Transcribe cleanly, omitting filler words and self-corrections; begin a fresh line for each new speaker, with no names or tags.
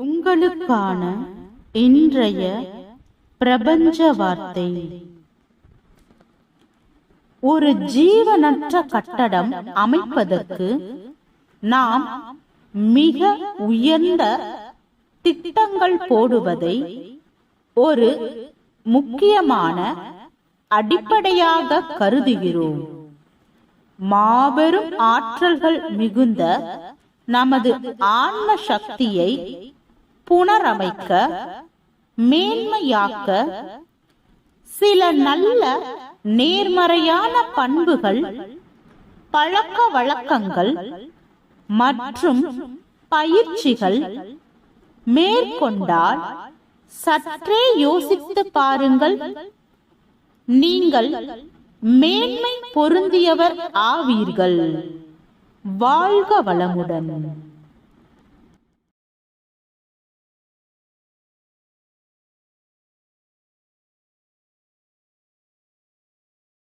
உங்களுக்கான இன்றைய பிரபஞ்ச வார்த்தை. ஒரு ஜீவனற்ற கட்டடம் அமைப்பதற்கு நாம் மிக உயர்ந்த திட்டங்கள் போடுவதை ஒரு முக்கியமான அடிப்படையாக கருதுகிறோம். மாபெரும் ஆற்றல்கள் மிகுந்த நமது ஆன்ம சக்தியை புனரமைக்க, மேன்மையாக்க சில நல்ல நேர்மறையான பண்புகள், பழக்க வழக்கங்கள் மற்றும் பயிற்சிகள் மேற்கொண்டால் சற்றே யோசித்து பாருங்கள், நீங்கள் மேன்மை பொருந்தியவர் ஆவீர்கள். வாழ்க வளமுடன்.